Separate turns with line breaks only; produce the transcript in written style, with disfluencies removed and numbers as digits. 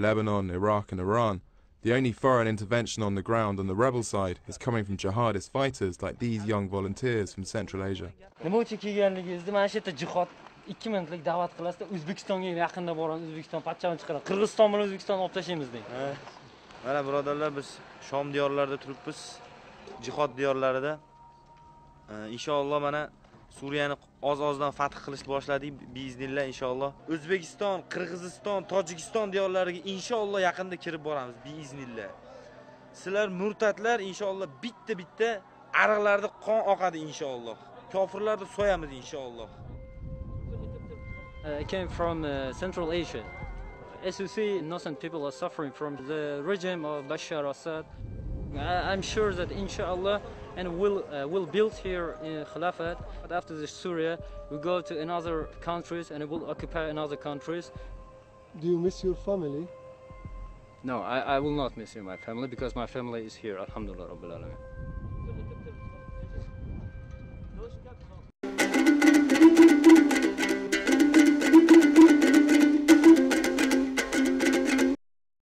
Lebanon, Iraq and Iran, the only foreign intervention on the ground on the rebel side is coming from jihadist fighters like these young volunteers from Central Asia.
Nima uchun kelganligingizni mana shu yerda jihad 2 minutlik da'vat qilasizda, O'zbekistonga yaqinda boramiz, O'zbekiston patchavini chiqaramiz. Qirg'iziston bilan O'zbekistonni olib tashlaymiz deng.
Mana birodarlar, biz Shom diyorlarida turibmiz, jihad diyorlarida. Inshaalloh mana Suriyani oz-ozdan fath qilish boshladik, biiznillah inshaalloh. O'zbekiston, Qirg'iziston, Tojikiston diyorlariga inshaalloh yaqinda kirib boramiz, biiznillah. Sizlar murtatlar inshaalloh bitta ariqlarda qon oqadi inshaalloh. Kofirlarni so'yamiz inshaalloh.
I came from Central Asia. As you see, innocent people are suffering from the regime of Bashar Assad. I'm sure that inshallah and we'll build here in Khilafat. But after this Syria, we go to another countries and we'll occupy another countries.
Do you miss your family?
No, I will not miss my family because my family is here. Alhamdulillah Rabbil Alamin.